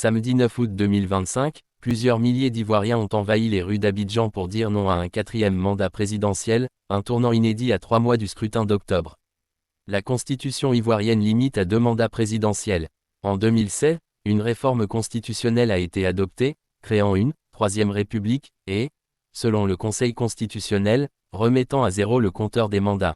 Samedi 9 août 2025, plusieurs milliers d'Ivoiriens ont envahi les rues d'Abidjan pour dire non à un quatrième mandat présidentiel, un tournant inédit à 3 mois du scrutin d'octobre. La constitution ivoirienne limite à 2 mandats présidentiels. En 2007, une réforme constitutionnelle a été adoptée, créant une troisième république et, selon le Conseil constitutionnel, remettant à zéro le compteur des mandats.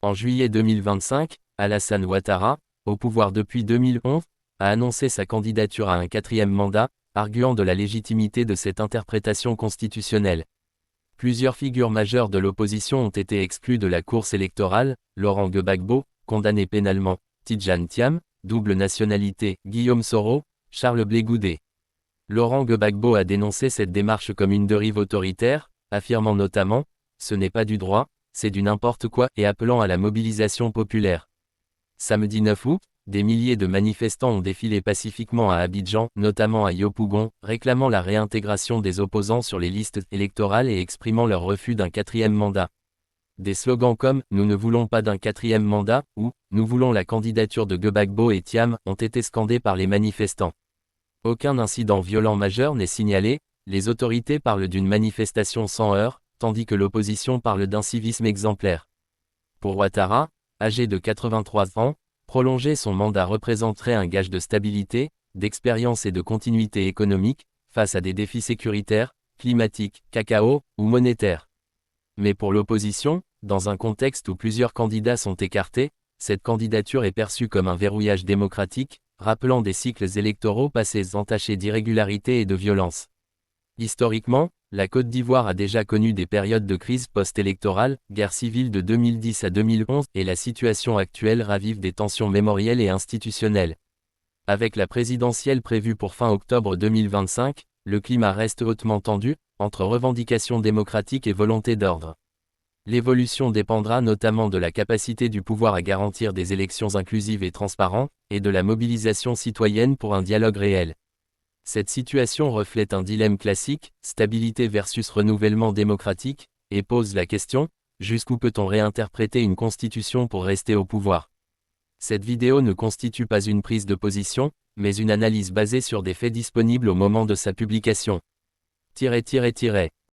En juillet 2025, Alassane Ouattara, au pouvoir depuis 2011, a annoncé sa candidature à un quatrième mandat, arguant de la légitimité de cette interprétation constitutionnelle. Plusieurs figures majeures de l'opposition ont été exclues de la course électorale: Laurent Gbagbo, condamné pénalement, Tidjane Thiam, double nationalité, Guillaume Soro, Charles Blé Goudé. Laurent Gbagbo a dénoncé cette démarche comme une dérive autoritaire, affirmant notamment « ce n'est pas du droit, c'est du n'importe quoi » et appelant à la mobilisation populaire. Samedi 9 août, des milliers de manifestants ont défilé pacifiquement à Abidjan, notamment à Yopougon, réclamant la réintégration des opposants sur les listes électorales et exprimant leur refus d'un quatrième mandat. Des slogans comme « Nous ne voulons pas d'un quatrième mandat » ou « Nous voulons la candidature de Gbagbo et Thiam » ont été scandés par les manifestants. Aucun incident violent majeur n'est signalé, les autorités parlent d'une manifestation sans heurts, tandis que l'opposition parle d'un civisme exemplaire. Pour Ouattara, âgé de 83 ans, prolonger son mandat représenterait un gage de stabilité, d'expérience et de continuité économique, face à des défis sécuritaires, climatiques, cacao, ou monétaires. Mais pour l'opposition, dans un contexte où plusieurs candidats sont écartés, cette candidature est perçue comme un verrouillage démocratique, rappelant des cycles électoraux passés entachés d'irrégularités et de violence. Historiquement, la Côte d'Ivoire a déjà connu des périodes de crise post-électorale, guerre civile de 2010 à 2011, et la situation actuelle ravive des tensions mémorielles et institutionnelles. Avec la présidentielle prévue pour fin octobre 2025, le climat reste hautement tendu, entre revendications démocratiques et volonté d'ordre. L'évolution dépendra notamment de la capacité du pouvoir à garantir des élections inclusives et transparentes, et de la mobilisation citoyenne pour un dialogue réel. Cette situation reflète un dilemme classique, stabilité versus renouvellement démocratique, et pose la question, jusqu'où peut-on réinterpréter une constitution pour rester au pouvoir? Cette vidéo ne constitue pas une prise de position, mais une analyse basée sur des faits disponibles au moment de sa publication.